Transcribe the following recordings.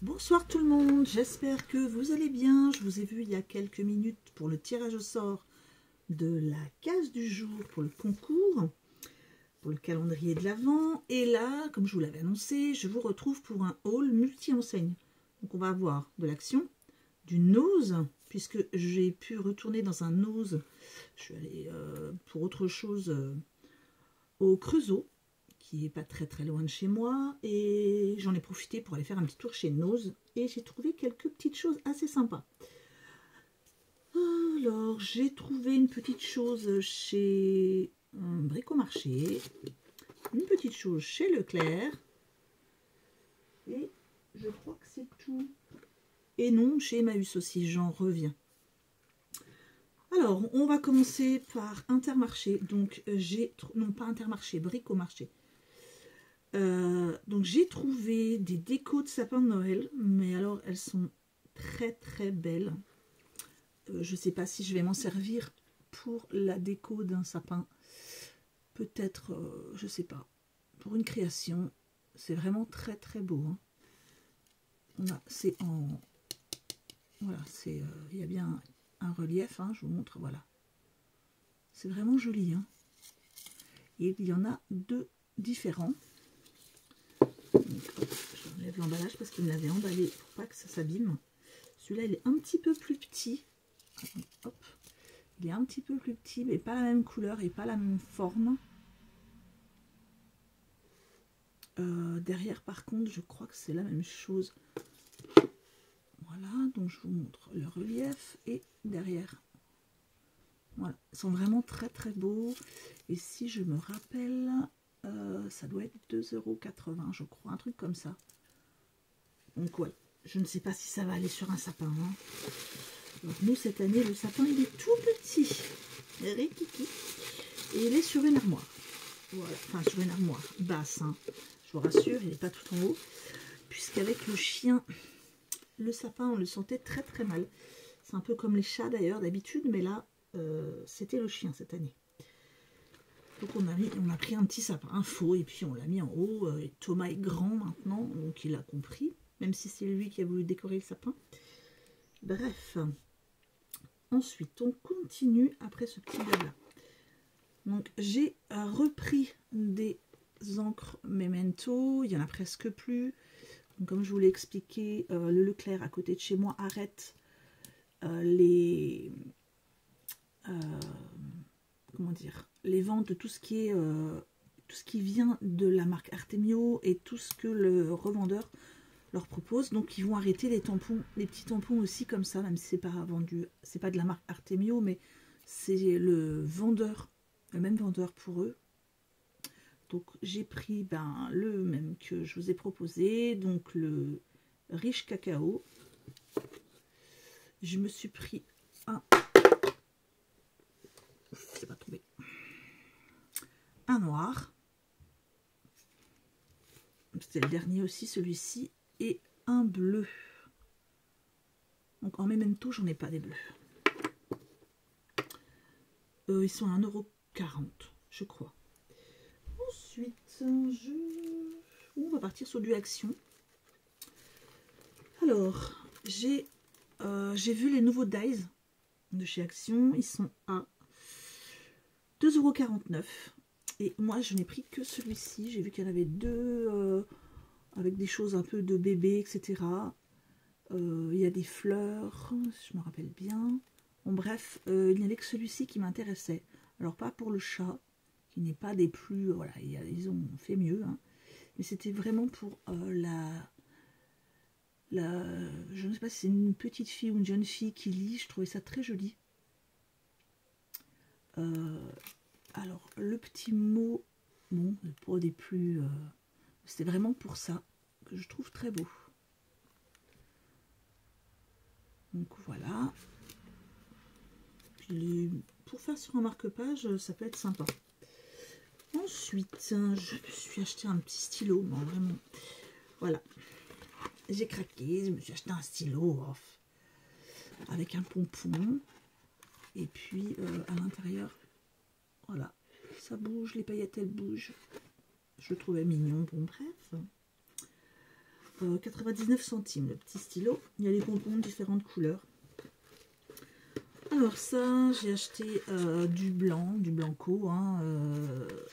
Bonsoir tout le monde, j'espère que vous allez bien. Je vous ai vu il y a quelques minutes pour le tirage au sort de la case du jour pour le concours, pour le calendrier de l'Avent. Et là, comme je vous l'avais annoncé, je vous retrouve pour un haul multi-enseigne. Donc on va avoir de l'action, du nose, puisque j'ai pu retourner dans un nose. Je suis allée pour autre chose au Creusot, qui est pas très loin de chez moi, et j'en ai profité pour aller faire un petit tour chez Nose et j'ai trouvé quelques petites choses assez sympas. Alors j'ai trouvé une petite chose chez Bricomarché, une petite chose chez Leclerc, et je crois que c'est tout. Et non, chez Emmaüs aussi, j'en reviens. Alors on va commencer par Intermarché. Donc non pas Intermarché, Bricomarché. Donc j'ai trouvé des décos de sapin de Noël, mais alors elles sont très belles. Je ne sais pas si je vais m'en servir pour la déco d'un sapin. Peut-être, je ne sais pas, pour une création. C'est vraiment très beau. Hein. C'est en... Voilà, c'est il y a bien un relief, hein, je vous montre, voilà. C'est vraiment joli. Hein. Et il y en a deux différents. J'enlève l'emballage parce qu'il me l'avait emballé pour pas que ça s'abîme. Celui-là, il est un petit peu plus petit. Hop. Il est un petit peu plus petit, mais pas la même couleur et pas la même forme. Derrière, par contre, je crois que c'est la même chose. Voilà, donc je vous montre le relief et derrière. Voilà, ils sont vraiment très beaux. Et si je me rappelle, ça doit être 2,80 €, je crois, un truc comme ça. Donc ouais, je ne sais pas si ça va aller sur un sapin. Hein. Donc nous, cette année, le sapin, il est tout petit. Et il est sur une armoire. Voilà, enfin sur une armoire basse. Hein. Je vous rassure, il n'est pas tout en haut. Puisqu'avec le chien, le sapin, on le sentait très mal. C'est un peu comme les chats d'ailleurs d'habitude, mais là, c'était le chien cette année. Donc on a pris un petit sapin, un faux, et puis on l'a mis en haut. Et Thomas est grand maintenant, donc il a compris, même si c'est lui qui a voulu décorer le sapin. Bref. Ensuite, on continue après ce petit blabla. Donc j'ai repris des encres Memento, il n'y en a presque plus. Donc, comme je vous l'ai expliqué, le Leclerc à côté de chez moi arrête les ventes de tout ce qui est tout ce qui vient de la marque Artemio et tout ce que le revendeur leur propose. Donc ils vont arrêter les tampons, les petits tampons aussi comme ça, même si c'est pas vendu, c'est pas de la marque Artemio, mais c'est le vendeur, le même vendeur pour eux. Donc j'ai pris le même que je vous ai proposé, donc le riche cacao. Je me suis pris c'est pas tombé, un noir, c'était le dernier aussi celui-ci, et un bleu. Donc en Memento, j'en ai pas des bleus. Ils sont à 1,40 €, je crois. Ensuite, on va partir sur du Action. Alors, j'ai vu les nouveaux dies de chez Action. Ils sont à 2,49 €. Et moi, je n'ai pris que celui-ci. J'ai vu qu'il y en avait deux avec des choses un peu de bébé, etc. Il y a des fleurs, si je me rappelle bien. Bon, bref, il n'y avait que celui-ci qui m'intéressait. Alors, pas pour le chat, qui n'est pas des plus... voilà, ils ont fait mieux. Hein. Mais c'était vraiment pour je ne sais pas si c'est une petite fille ou une jeune fille qui lit. Je trouvais ça très joli. Alors, le petit mot, bon, pour des plus... c'était vraiment pour ça, que je trouve très beau. Donc voilà. Puis, pour faire sur un marque-page, ça peut être sympa. Ensuite, je me suis acheté un petit stylo, non, vraiment. Voilà. J'ai craqué, je me suis acheté un stylo avec un pompon. Et puis, à l'intérieur, voilà, ça bouge, les paillettes, elles bougent. Je le trouvais mignon, bon, bref. 99 centimes le petit stylo. Il y a des bonbons de différentes couleurs. Alors ça, j'ai acheté du blanco, hein,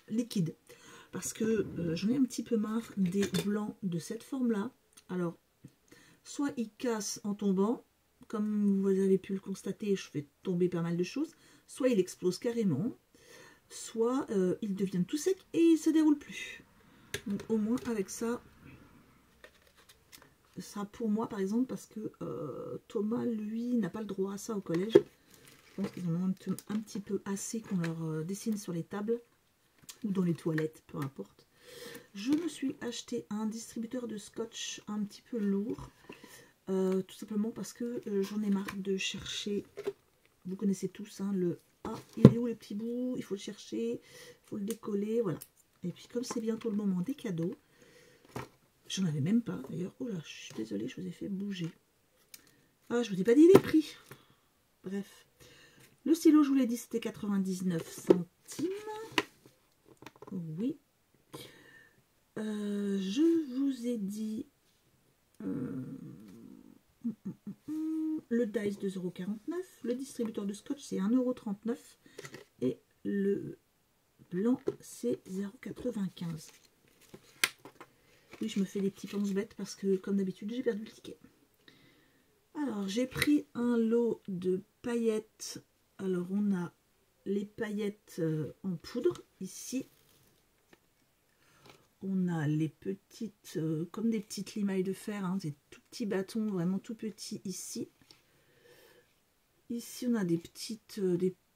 liquide. Parce que j'en ai un petit peu marre des blancs de cette forme-là. Alors, soit ils cassent en tombant, comme vous avez pu le constater, je fais tomber pas mal de choses. Soit il explose carrément, soit ils deviennent tout secs et ils ne se déroulent plus. Donc au moins avec ça, ça pour moi par exemple, parce que Thomas, lui, n'a pas le droit à ça au collège. Je pense qu'ils en ont un petit peu assez qu'on leur dessine sur les tables ou dans les toilettes, peu importe. Je me suis acheté un distributeur de scotch un petit peu lourd, tout simplement parce que j'en ai marre de chercher. Vous connaissez tous hein, le « Ah, il est où le petit bout? Il faut le chercher, il faut le décoller, voilà. » Et puis comme c'est bientôt le moment des cadeaux, j'en avais même pas d'ailleurs. Oh là, je suis désolée, je vous ai fait bouger. Ah, je vous ai pas dit les prix. Bref. Le stylo, je vous l'ai dit, c'était 99 centimes. Oui. Je vous ai dit le dice 2,49 €. Le distributeur de scotch, c'est 1,39 €. Et le blanc, c'est 0,95 €. Oui, je me fais des petits penses bêtes parce que, comme d'habitude, j'ai perdu le ticket. Alors, j'ai pris un lot de paillettes. Alors, on a les paillettes en poudre, ici. On a les petites, comme des petites limailles de fer, hein, des tout petits bâtons, vraiment tout petits, ici. Ici, on a des petites,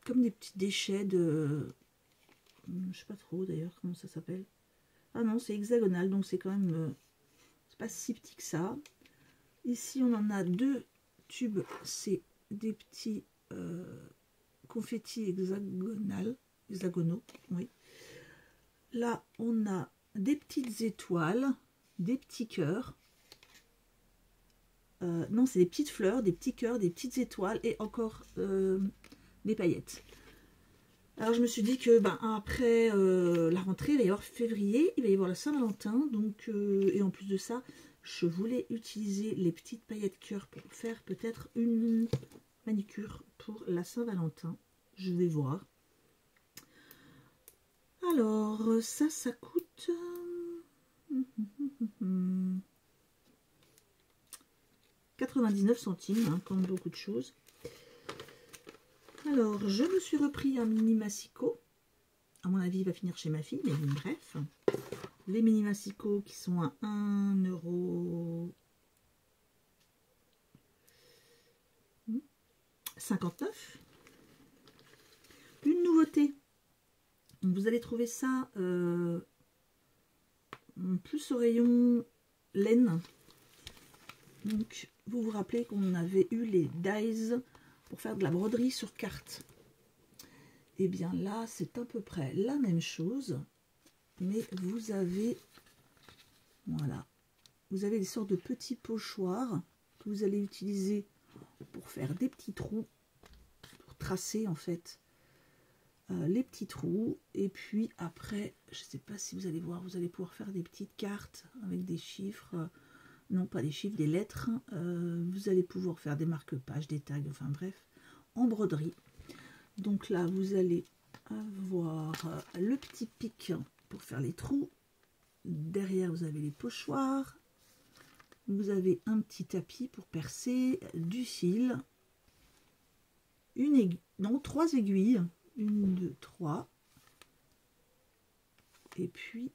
comme des petits déchets de... je sais pas trop, d'ailleurs, comment ça s'appelle. Ah non, c'est hexagonal, donc c'est quand même... c'est pas si petit que ça. Ici, on en a deux tubes, c'est des petits confettis hexagonaux, oui. Là, on a des petites étoiles, des petits cœurs. Non, c'est des petites fleurs, des petits cœurs, des petites étoiles et encore des paillettes. Alors, je me suis dit que après la rentrée, il va y avoir février, il va y avoir la Saint-Valentin. Donc, et en plus de ça, je voulais utiliser les petites paillettes cœur pour faire peut-être une manicure pour la Saint-Valentin. Je vais voir. Alors, ça coûte 99 centimes, hein, comme beaucoup de choses. Alors, je me suis repris un mini massicot. À mon avis, il va finir chez ma fille, mais bon, bref. Les mini massicots qui sont à 1,59 €. Une nouveauté. Donc, vous allez trouver ça plus au rayon laine. Donc, vous vous rappelez qu'on avait eu les dies pour faire de la broderie sur carte. Et bien là, c'est à peu près la même chose. Mais vous avez, voilà, vous avez des sortes de petits pochoirs que vous allez utiliser pour faire des petits trous, pour tracer en fait les petits trous. Et puis après, je ne sais pas si vous allez voir, vous allez pouvoir faire des petites cartes avec des chiffres, non pas des chiffres, des lettres. Vous allez pouvoir faire des marque-pages, des tags, enfin bref, en broderie. Donc là, vous allez avoir le petit pic pour faire les trous. Derrière, vous avez les pochoirs. Vous avez un petit tapis pour percer, du fil, une aiguille, non, 3 aiguilles, 1, 2, 3. Et puis,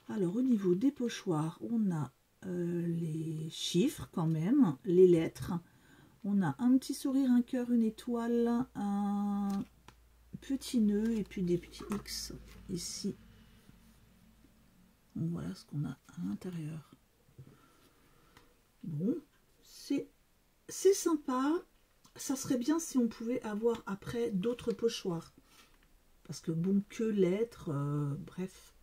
alors au niveau des pochoirs, on a les chiffres quand même, les lettres. On a un petit sourire, un cœur, une étoile, un petit nœud et puis des petits X ici. Donc voilà ce qu'on a à l'intérieur. Bon, c'est sympa. Ça serait bien si on pouvait avoir après d'autres pochoirs. Parce que bon, que lettres, bref.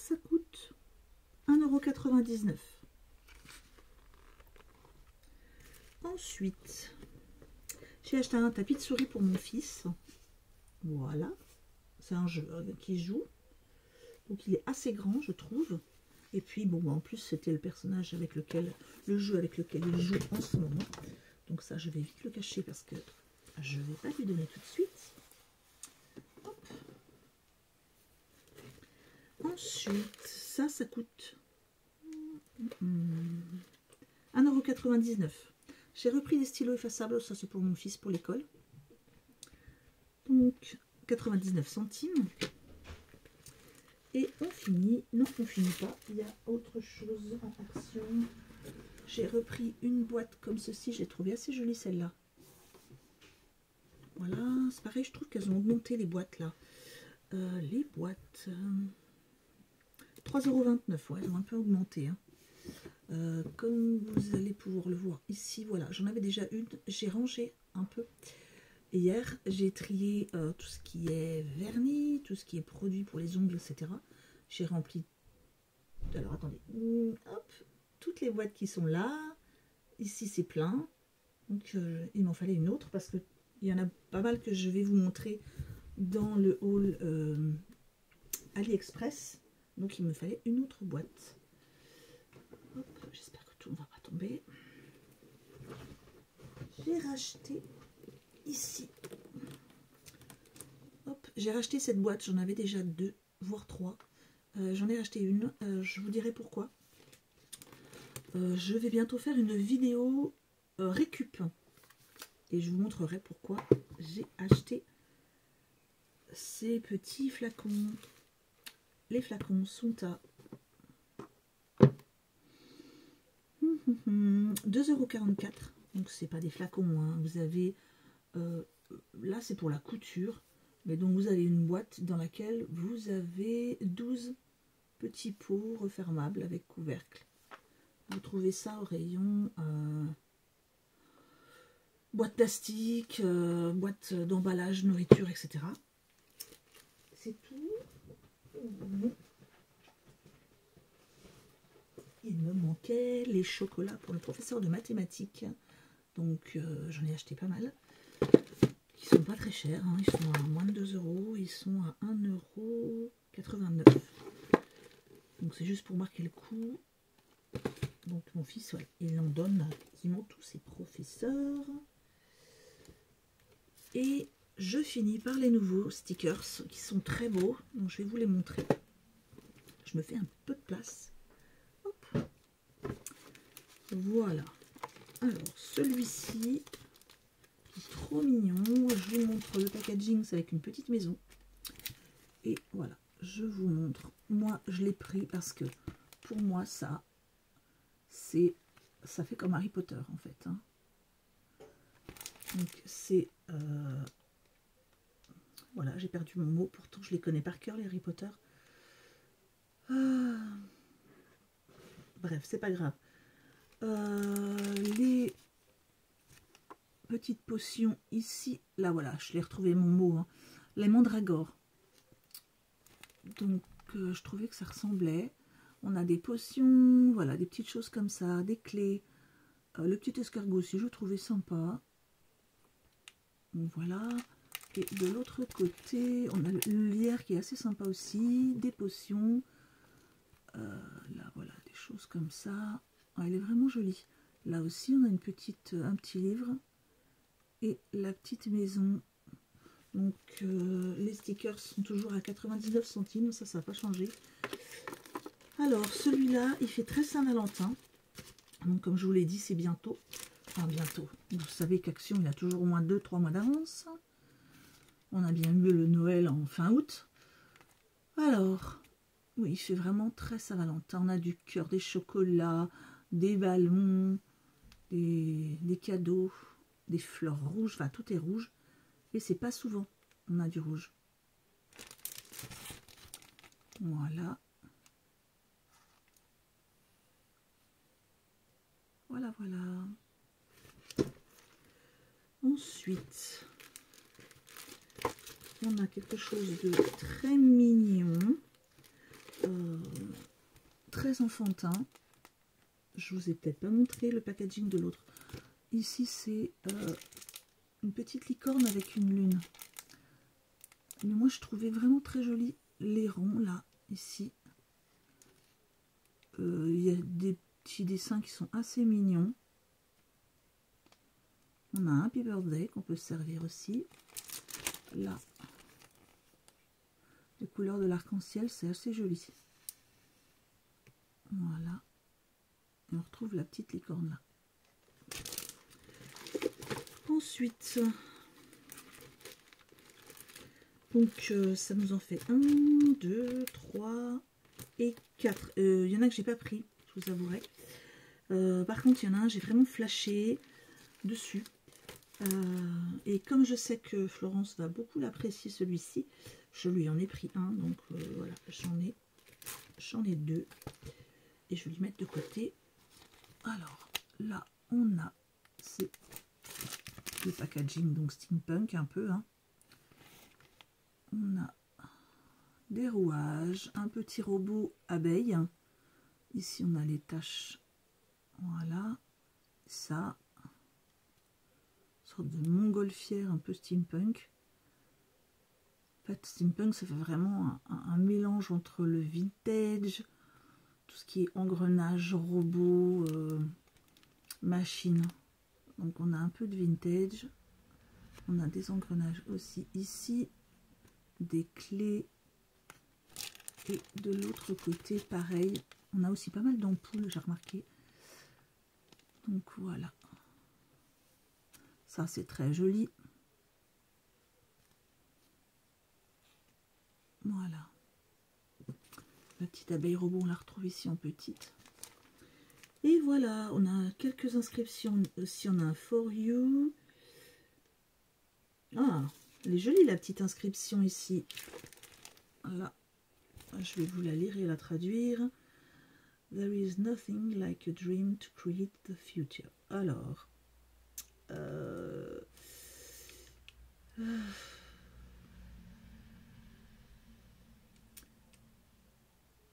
Ça coûte 1,99 €. Ensuite, j'ai acheté un tapis de souris pour mon fils. Voilà. C'est un jeu qui joue. Donc il est assez grand, je trouve. Et puis bon, en plus c'était le personnage avec lequel, le jeu avec lequel il joue en ce moment. Donc ça je vais vite le cacher parce que je ne vais pas lui donner tout de suite. Hop. Ensuite, ça coûte 1,99 €. J'ai repris des stylos effaçables, ça c'est pour mon fils pour l'école. Donc 99 centimes. Et on finit, non on finit pas, il y a autre chose en action. J'ai repris une boîte comme ceci, j'ai trouvé assez jolie celle-là. Voilà, c'est pareil, je trouve qu'elles ont augmenté les boîtes là. Les boîtes, 3,29 €, ouais, elles ont un peu augmenté. Hein. Comme vous allez pouvoir le voir ici, voilà, j'en avais déjà une, j'ai rangé un peu. Hier, j'ai trié tout ce qui est vernis, tout ce qui est produit pour les ongles, etc. J'ai rempli, alors attendez, hop, toutes les boîtes qui sont là. Ici, c'est plein. Donc, il m'en fallait une autre parce qu'il y en a pas mal que je vais vous montrer dans le haul AliExpress. Donc, il me fallait une autre boîte. J'espère que tout ne va pas tomber. J'ai racheté ici. Hop, j'ai racheté cette boîte, j'en avais déjà 2, voire 3. J'en ai racheté une, je vous dirai pourquoi. Je vais bientôt faire une vidéo récup. Et je vous montrerai pourquoi j'ai acheté ces petits flacons. Les flacons sont à 2,44 €. Donc c'est pas des flacons, hein. Vous avez là c'est pour la couture, mais donc vous avez une boîte dans laquelle vous avez 12 petits pots refermables avec couvercle. Vous trouvez ça au rayon boîte plastique, boîte d'emballage, nourriture, etc. C'est tout. Il me manquait les chocolats pour le professeur de mathématiques. Donc j'en ai acheté pas mal. Ils sont pas très chers, hein. Ils sont à moins de 2 €. Ils sont à 1,89 €. Donc c'est juste pour marquer le coup. Donc mon fils, ouais, il en donne quasiment tous ses professeurs. Et je finis par les nouveaux stickers qui sont très beaux. Donc je vais vous les montrer. Je me fais un peu de place. Hop. Voilà. Alors celui-ci, qui est trop mignon. Je vous montre le packaging, c'est avec une petite maison. Et voilà, je vous montre. Moi, je l'ai pris parce que pour moi, ça fait comme Harry Potter en fait. Hein. Donc c'est voilà, j'ai perdu mon mot. Pourtant, je les connais par cœur les Harry Potter. Bref, c'est pas grave. Les petites potions ici, là voilà, je l'ai retrouvé mon mot. Hein. Les mandragores. Donc je trouvais que ça ressemblait. On a des potions, voilà, des petites choses comme ça, des clés. Le petit escargot aussi, je trouvais sympa. Donc voilà. Et de l'autre côté, on a le lierre qui est assez sympa aussi. Des potions. Là, voilà, des choses comme ça. Ah, elle est vraiment jolie. Là aussi, on a un petit livre. Et la petite maison. Donc, les stickers sont toujours à 99 centimes. Ça n'a pas changé. Alors, celui-là, il fait très Saint-Valentin. Donc, comme je vous l'ai dit, c'est bientôt. Enfin, bientôt. Vous savez qu'Action, il a toujours au moins 2-3 mois d'avance. On a bien eu le Noël en fin août. Alors, oui, il fait vraiment très Saint-Valentin. On a du cœur, des chocolats, des ballons, des cadeaux, des fleurs rouges. Enfin, tout est rouge. Et c'est pas souvent. On a du rouge. Voilà. Voilà, voilà. Ensuite, on a quelque chose de très mignon, très enfantin. Je vous ai peut-être pas montré le packaging de l'autre. Ici, c'est une petite licorne avec une lune. Mais moi, je trouvais vraiment très joli les ronds là. ici. Il y a des petits dessins qui sont assez mignons. On a un Happy Birthday qu'on peut servir aussi. Là, les couleurs de l'arc-en-ciel, c'est assez joli. Voilà. Et on retrouve la petite licorne là. Ensuite, donc ça nous en fait 1, 2, 3 et 4. Il y en a que j'ai pas pris, je vous avouerai. Par contre, il y en a un, j'ai vraiment flashé dessus. Et comme je sais que Florence va beaucoup l'apprécier celui-ci, je lui en ai pris un. Donc voilà, j'en ai 2. Et je vais lui mettre de côté. Alors, là, on a... C'est le packaging, donc steampunk un peu. Hein. On a des rouages, un petit robot abeille. Ici, on a les taches. Voilà. Ça. Une sorte de montgolfière un peu steampunk. En fait, steampunk, ça fait vraiment un mélange entre le vintage, tout ce qui est engrenage, robot, machine. Donc, on a un peu de vintage. On a des engrenages aussi ici. Des clés. Et de l'autre côté, pareil. On a aussi pas mal d'ampoules, j'ai remarqué. Donc, voilà. Ça, c'est très joli. Voilà. La petite abeille robot, on la retrouve ici en petite. Et voilà, on a quelques inscriptions. Aussi, on a un For You. Ah, elle est jolie, la petite inscription ici. Là, je vais vous la lire et la traduire. There is nothing like a dream to create the future. Alors,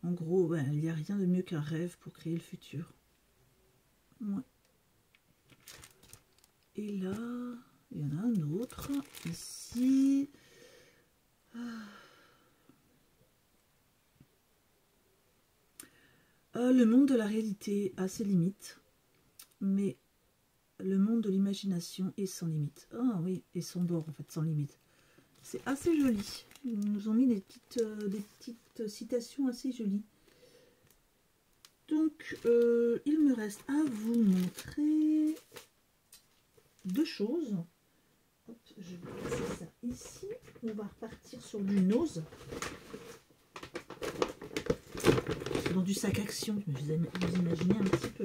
en gros, ben, il n'y a rien de mieux qu'un rêve pour créer le futur. Ouais. Et là, il y en a un autre, ici. Le monde de la réalité a ses limites, mais le monde de l'imagination est sans limite. Ah oui, et sans bord, en fait, sans limite. C'est assez joli. Ils nous ont mis des petites citations assez jolies. Donc, il me reste à vous montrer deux choses. Hop, je vais passer ça ici. On va repartir sur du nose. Dans du sac action, vous imaginez un petit peu.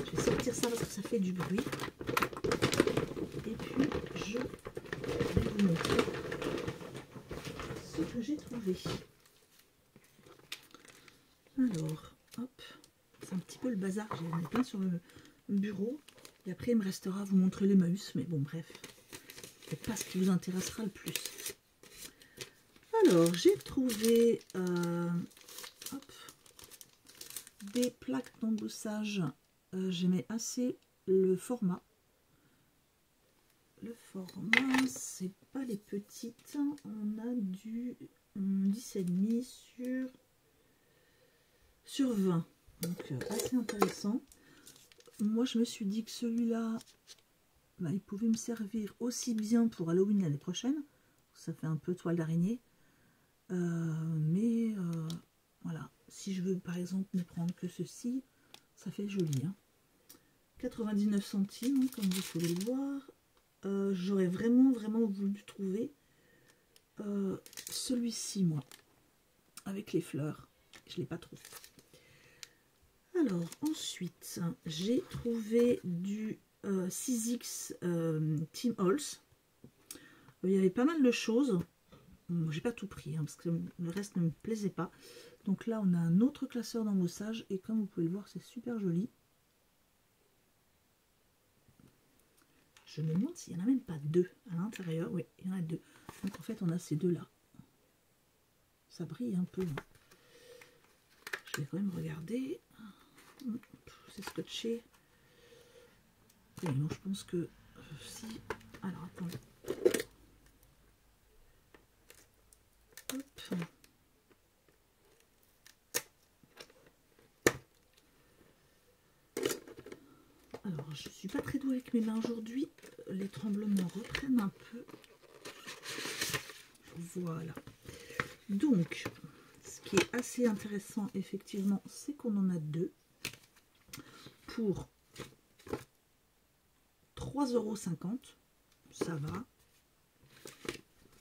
Je vais sortir ça parce que ça fait du bruit. Et puis, je vais vous montrer ce que j'ai trouvé. Alors, hop, c'est un petit peu le bazar. J'ai mis plein sur le bureau. Et après, il me restera à vous montrer l'Emmaüs. Mais bon, bref, c'est pas ce qui vous intéressera le plus. Alors, j'ai trouvé hop, des plaques d'embossage. J'aimais assez le format. Le format, c'est pas les petites. On a du 10,5 sur 20. Donc, assez intéressant. Moi, je me suis dit que celui-là, bah, il pouvait me servir aussi bien pour Halloween l'année prochaine. Ça fait un peu toile d'araignée. Mais voilà, si je veux par exemple ne prendre que ceci, ça fait joli. Hein. 99 centimes, hein, comme vous pouvez le voir. J'aurais vraiment voulu trouver celui-ci, moi, avec les fleurs. Je ne l'ai pas trouvé. Alors, ensuite, j'ai trouvé du 6X Team Halls. Il y avait pas mal de choses. J'ai pas tout pris, hein, parce que le reste ne me plaisait pas. Donc là, on a un autre classeur d'embossage. Et comme vous pouvez le voir, c'est super joli. Je me demande s'il n'y en a même pas deux à l'intérieur. Oui, il y en a deux. Donc en fait, on a ces deux-là. Ça brille un peu. Hein. Je vais quand même regarder. C'est scotché. Et non, je pense que si. Alors attendez. Hop. Alors, je suis pas très douée avec mes mains aujourd'hui. Les tremblements reprennent un peu. Voilà. Donc, ce qui est assez intéressant, effectivement, c'est qu'on en a deux pour 3,50 €. Ça va.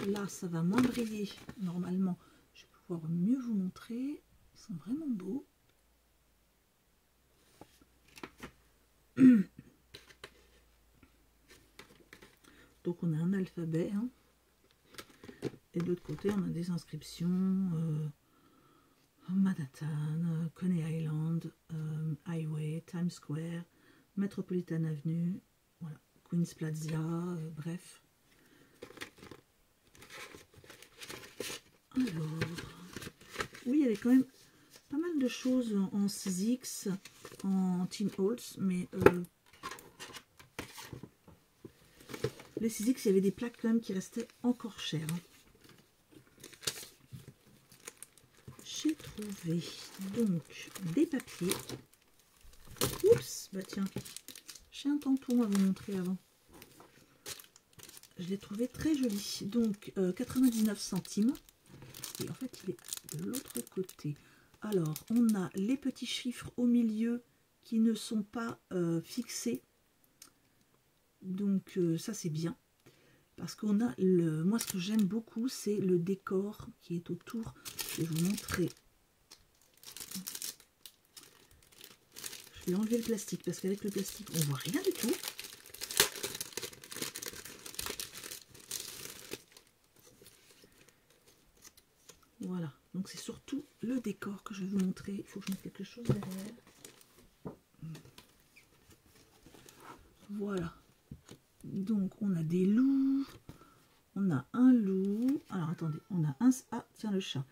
Là, ça va moins briller. Normalement, je vais pouvoir mieux vous montrer. Ils sont vraiment beaux. Donc, on a un alphabet. Hein. Et de l'autre côté, on a des inscriptions. Manhattan, Coney Island, Highway, Times Square, Metropolitan Avenue, voilà, Queens Plaza, bref. Alors, oui, il y avait quand même pas mal de choses en 6X, en Teen Holtz, mais les 6X, il y avait des plaques quand même qui restaient encore chères. Hein. J'ai trouvé donc des papiers. Oups, bah tiens, j'ai un tampon à vous montrer avant. Je l'ai trouvé très joli. Donc 99 centimes. Et en fait, il est de l'autre côté. Alors, on a les petits chiffres au milieu qui ne sont pas fixés. Donc ça, c'est bien. Parce qu'on a le... Moi, ce que j'aime beaucoup, c'est le décor qui est autour. Je vais vous montrer. Je vais enlever le plastique parce qu'avec le plastique, on voit rien du tout. Voilà. Donc, c'est surtout le décor que je vais vous montrer. Il faut que je mette quelque chose derrière. Voilà. Donc, on a des loups. On a un loup. Alors, attendez. On a un... Ah, tiens, le chat.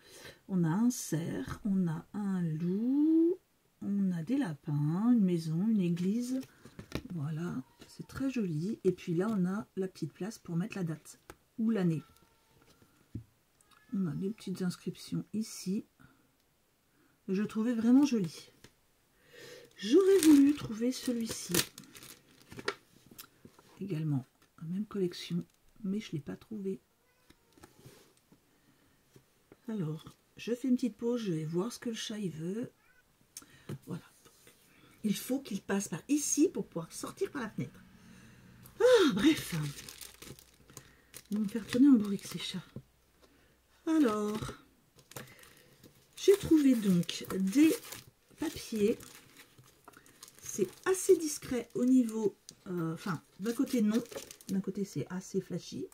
On a un cerf. On a un loup. On a des lapins. Une maison. Une église. Voilà. C'est très joli. Et puis là, on a la petite place pour mettre la date. Ou l'année. On a des petites inscriptions ici. Je trouvais vraiment joli. J'aurais voulu trouver celui-ci. Également, la même collection, mais je ne l'ai pas trouvé. Alors, je fais une petite pause, je vais voir ce que le chat il veut. Voilà. Donc, il faut qu'il passe par ici pour pouvoir sortir par la fenêtre. Ah, bref. Ils vont me faire tourner en bourrique ces chats. Alors, j'ai trouvé donc des papiers. C'est assez discret au niveau... Enfin, d'un côté non, d'un côté c'est assez flashy.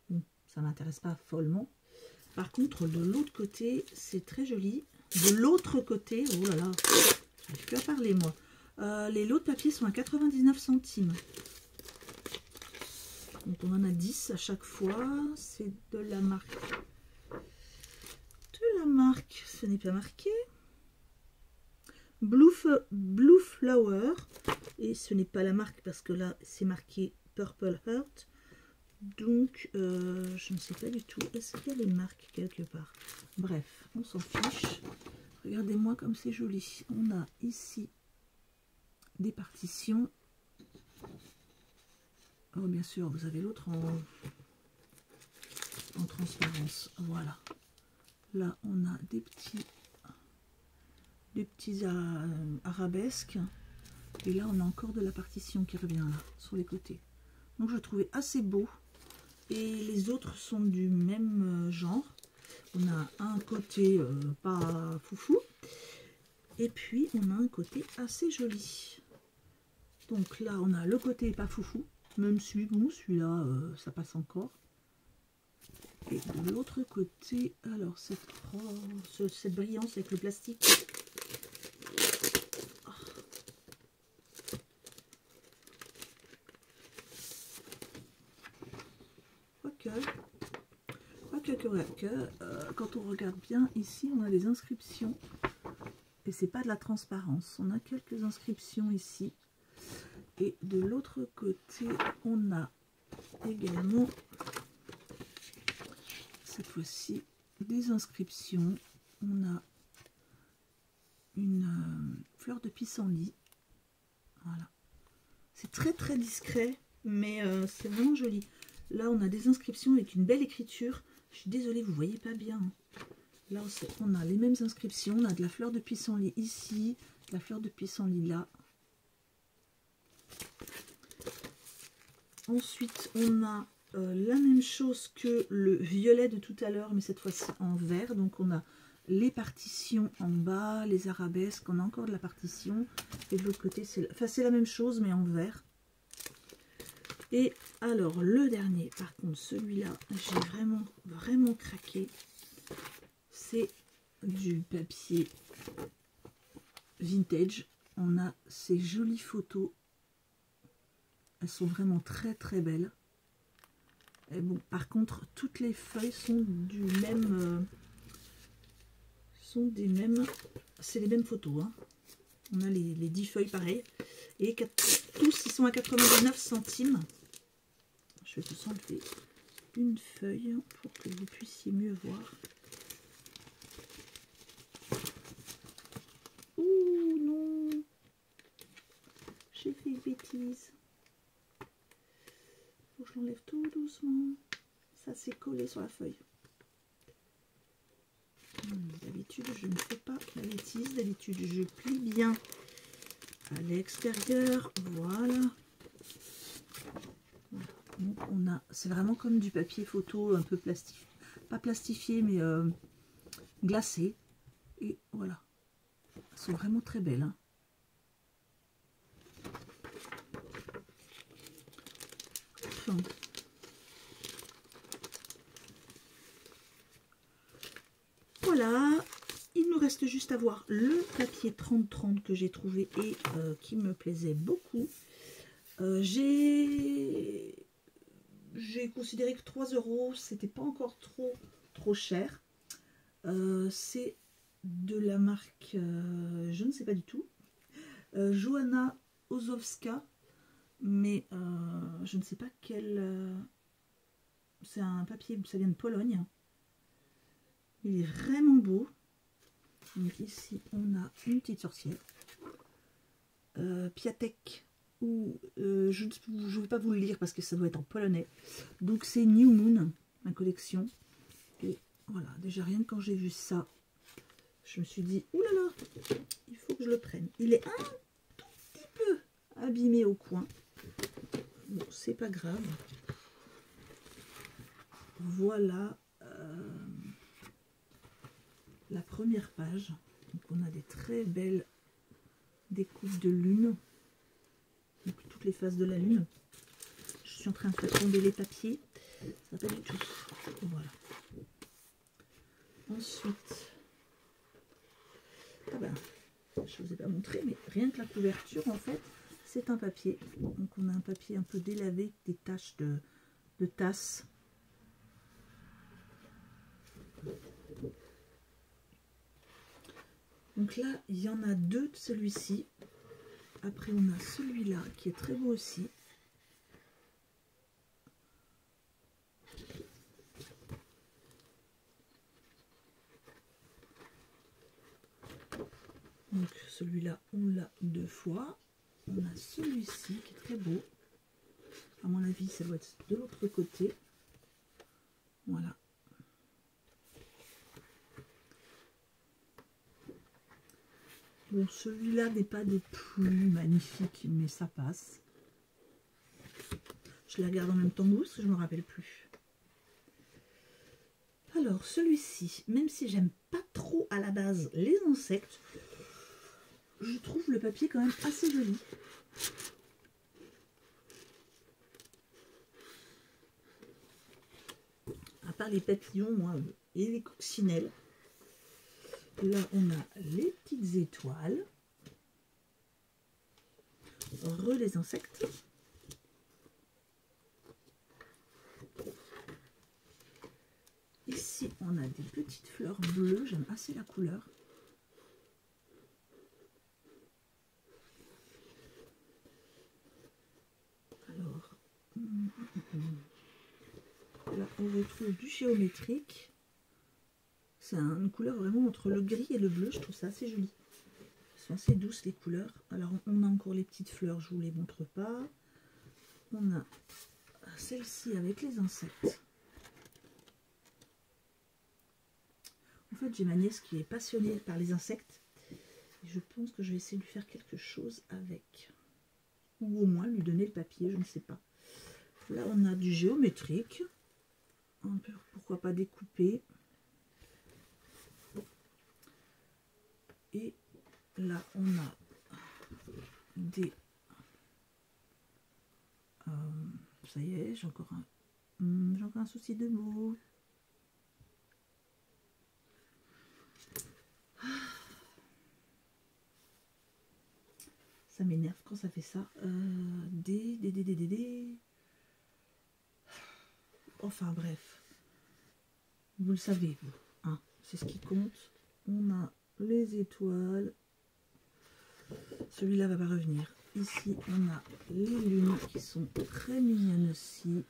Bon, ça ne m'intéresse pas follement. Par contre, de l'autre côté, c'est très joli. De l'autre côté, oh là là, j'arrive plus à parler moi. Les lots de papier sont à 99 centimes. Donc on en a 10 à chaque fois. C'est de la marque. De la marque, ce n'est pas marqué. Blue Flower. Et ce n'est pas la marque parce que là, c'est marqué Purple Heart. Donc, je ne sais pas du tout. Est-ce qu'il y a les marques quelque part? Bref, on s'en fiche. Regardez-moi comme c'est joli. On a ici des partitions. Oh, bien sûr, vous avez l'autre en transparence. Voilà. Là, on a des petits arabesques. Et là, on a encore de la partition qui revient là, sur les côtés. Donc, je trouvais assez beau. Et les autres sont du même genre. On a un côté pas foufou. Et puis, on a un côté assez joli. Donc là, on a le côté pas foufou. Même si, bon, celui-là, ça passe encore. Et de l'autre côté, alors, cette brillance avec le plastique. Quand on regarde bien, ici, on a des inscriptions. Et c'est pas de la transparence. On a quelques inscriptions ici. Et de l'autre côté, on a également, cette fois-ci, des inscriptions. On a une fleur de pissenlit. Voilà. C'est très très discret, mais c'est vraiment joli. Là, on a des inscriptions avec une belle écriture. Je suis désolée, vous voyez pas bien. Là, on a les mêmes inscriptions. On a de la fleur de pissenlit ici, de la fleur de pissenlit là. Ensuite, on a la même chose que le violet de tout à l'heure, mais cette fois-ci en vert. Donc, on a les partitions en bas, les arabesques. On a encore de la partition. Et de l'autre côté, c'est la même chose, mais en vert. Et alors, le dernier, par contre, celui-là, j'ai vraiment craqué. C'est du papier vintage. On a ces jolies photos. Elles sont vraiment très très belles. Et bon, par contre, toutes les feuilles sont du même... c'est les mêmes photos. Hein. On a les 10 feuilles pareilles. Et tous, ils sont à 99 centimes. Je vais tous enlever une feuille pour que vous puissiez mieux voir. Ouh non, j'ai fait une bêtise. Faut que je l'enlève tout doucement. Ça s'est collé sur la feuille. D'habitude, je ne fais pas la bêtise. D'habitude, je plie bien à l'extérieur. Voilà. Donc on a, c'est vraiment comme du papier photo un peu plastifié, pas plastifié mais glacé. Et voilà, elles sont vraiment très belles. Hein. Enfin, voilà, il nous reste juste à voir le papier 30-30 que j'ai trouvé et qui me plaisait beaucoup. J'ai considéré que 3 €, c'était pas encore trop cher. C'est de la marque, je ne sais pas du tout, Joanna Ozowska, mais je ne sais pas quel... c'est un papier, ça vient de Pologne. Il est vraiment beau. Donc ici, on a une petite sorcière. Piatek. Ou je ne vais pas vous le lire parce que ça doit être en polonais. Donc c'est New Moon, ma collection. Et voilà, déjà rien que quand j'ai vu ça, je me suis dit, oulala, il faut que je le prenne. Il est un tout petit peu abîmé au coin. Bon, c'est pas grave. Voilà la première page. Donc on a des très belles découpes de lune. Donc toutes les phases de la lune. Je suis en train de faire tomber les papiers. Ça va pas du tout. Voilà. Ensuite, ah ben, je ne vous ai pas montré, mais rien que la couverture, en fait, c'est un papier. Donc on a un papier un peu délavé, des taches de tasse. Donc là, il y en a deux de celui-ci. Après, on a celui-là qui est très beau aussi. Donc celui-là, on l'a 2 fois. On a celui-ci qui est très beau. À mon avis, ça doit être de l'autre côté. Voilà. Bon, celui-là n'est pas des plus magnifiques, mais ça passe. Je la regarde en même temps que vous, parce que je ne me rappelle plus. Alors, celui-ci, même si j'aime pas trop à la base les insectes, je trouve le papier quand même assez joli. À part les papillons, moi, et les coccinelles. Là, on a les petites étoiles. Les insectes. Ici, on a des petites fleurs bleues. J'aime assez la couleur. Alors, là, on retrouve du géométrique. C'est une couleur vraiment entre le gris et le bleu. Je trouve ça assez joli. sont assez douces les couleurs. Alors on a encore les petites fleurs, je vous les montre pas. On a celle-ci avec les insectes. En fait, j'ai ma nièce qui est passionnée par les insectes. Et je pense que je vais essayer de lui faire quelque chose avec. Ou au moins lui donner le papier, je ne sais pas. Là, on a du géométrique. Un peu, pourquoi pas découpé. Et là, on a des... ça y est, j'ai encore un souci de mots. Ça m'énerve quand ça fait ça. Enfin bref. Vous le savez, vous. Hein, c'est ce qui compte. On a les étoiles. Celui-là va pas revenir. Ici, on a les lunes qui sont très mignonnes aussi.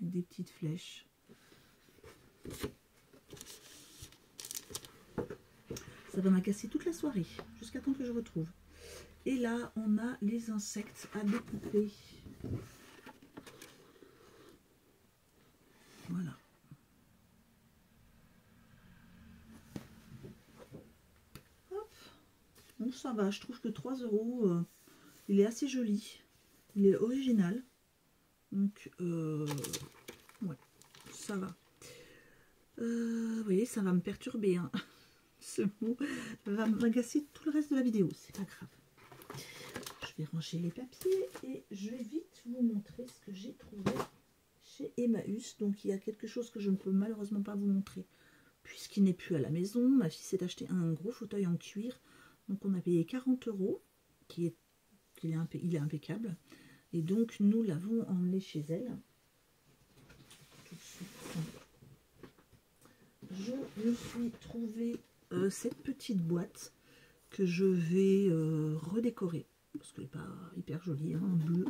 Avec des petites flèches. Ça va m'agacer toute la soirée, jusqu'à temps que je retrouve. Et là, on a les insectes à découper. Voilà. Hop. Bon, ça va, je trouve que 3 €, il est assez joli. Il est original. Donc, ouais, ça va. Vous voyez, ça va me perturber, hein. Ce mot va m'agacer tout le reste de la vidéo, c'est pas grave. Je vais ranger les papiers et je vais vite vous montrer ce que j'ai trouvé chez Emmaüs. Donc il y a quelque chose que je ne peux malheureusement pas vous montrer puisqu'il n'est plus à la maison. Ma fille s'est acheté un gros fauteuil en cuir, donc on a payé 40 €, il est impeccable, et donc nous l'avons emmené chez elle. Tout de suite, je me suis trouvé cette petite boîte que je vais redécorer parce qu'elle n'est pas hyper jolie, hein, en bleu,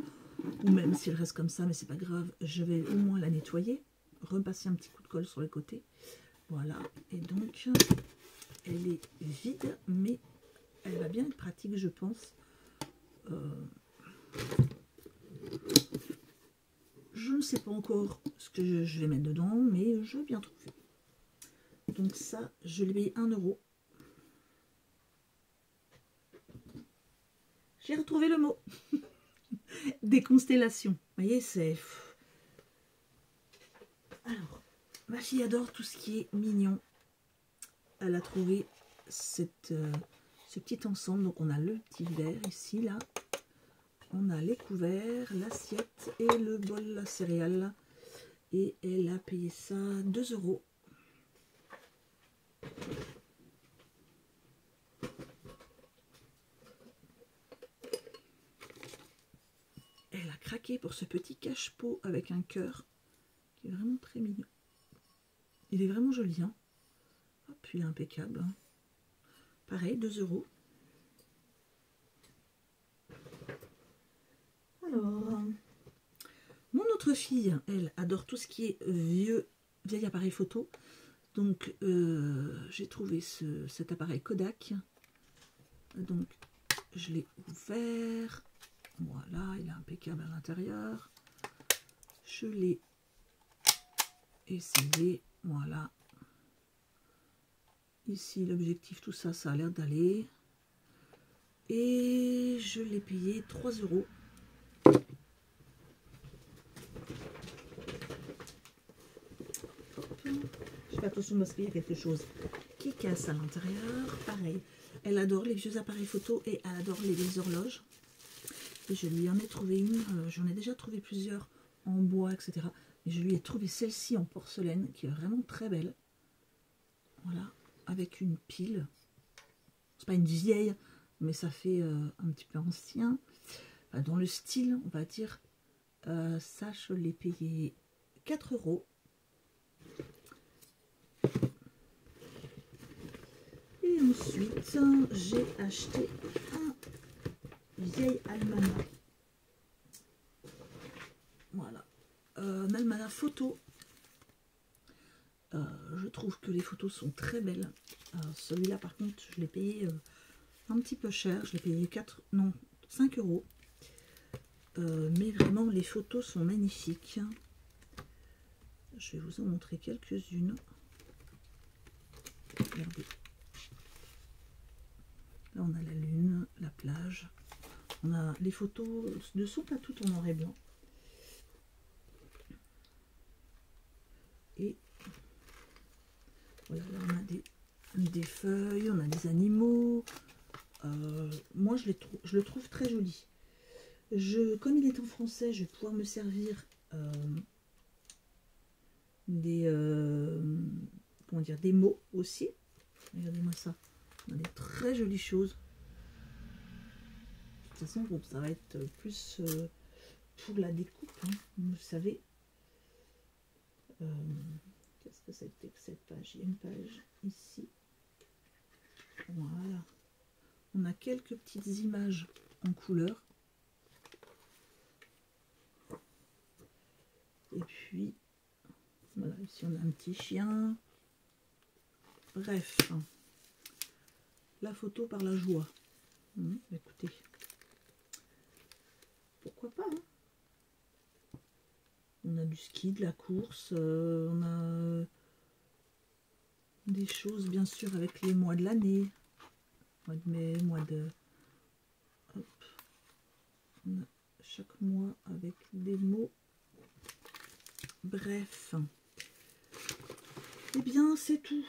ou même si elle reste comme ça, mais c'est pas grave, je vais au moins la nettoyer, repasser un petit coup de colle sur les côtés. Voilà, et donc elle est vide, mais elle va bien être pratique, je pense. Je ne sais pas encore ce que je vais mettre dedans, mais je vais bien trouver. Donc ça, je l'ai payé 1 €. J'ai retrouvé le mot. Des constellations. Vous voyez, c'est... Alors, ma fille adore tout ce qui est mignon. Elle a trouvé ce petit ensemble. Donc on a le petit verre ici, là. On a les couverts, l'assiette et le bol à céréales. Et elle a payé ça 2 €. Elle a craqué pour ce petit cache-pot avec un cœur qui est vraiment très mignon. Il est vraiment joli, hein. Hop, il est impeccable, hein. Pareil, 2 €. Alors, mon autre fille, elle adore tout ce qui est vieil appareil photo. Donc, j'ai trouvé cet appareil Kodak. Donc, je l'ai ouvert. Voilà, il est impeccable à l'intérieur. Je l'ai essayé. Voilà. Ici, l'objectif, tout ça, ça a l'air d'aller. Et je l'ai payé 3 €. Je fais attention parce qu'il y a quelque chose qui casse à l'intérieur. Pareil, elle adore les vieux appareils photo et elle adore les vieilles horloges. Et je lui en ai trouvé une, j'en ai déjà trouvé plusieurs en bois, etc. Mais je lui ai trouvé celle-ci en porcelaine qui est vraiment très belle. Voilà, avec une pile. C'est pas une vieille, mais ça fait un petit peu ancien. Enfin, dans le style, on va dire. Ça, je l'ai payé 4 €. Et ensuite, j'ai acheté un vieil almanach. Voilà. Un almanach photo. Je trouve que les photos sont très belles. Celui-là, par contre, je l'ai payé un petit peu cher. Je l'ai payé 5 euros. Mais vraiment, les photos sont magnifiques. Je vais vous en montrer quelques-unes. Regardez. Là, on a la lune, la plage. On a les photos ne sont pas toutes en noir et blanc. Et voilà, là, on a des feuilles, on a des animaux. Moi, je le trouve très joli. Comme il est en français, je vais pouvoir me servir des mots aussi. Regardez-moi ça. On a des très jolies choses. De toute façon, bon, ça va être plus pour la découpe, hein, vous savez. Qu'est-ce que c'était que cette page? Il y a une page ici. Voilà. On a quelques petites images en couleur. Et puis, voilà, ici on a un petit chien. Bref, la photo par la joie. Écoutez, pourquoi pas, hein. On a du ski, de la course, on a des choses bien sûr avec les mois de l'année. Mois de mai, mois de... Hop. On a chaque mois avec des mots. Bref. Eh bien, c'est tout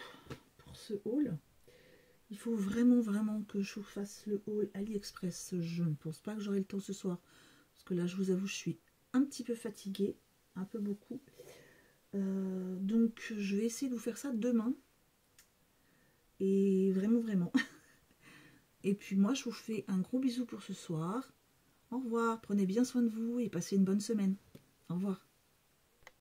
pour ce haul. Il faut vraiment que je vous fasse le haul AliExpress. Je ne pense pas que j'aurai le temps ce soir. Parce que là, je vous avoue, je suis un petit peu fatiguée. Un peu beaucoup. Donc, je vais essayer de vous faire ça demain. Et vraiment. Et puis moi, je vous fais un gros bisou pour ce soir. Au revoir. Prenez bien soin de vous et passez une bonne semaine. Au revoir.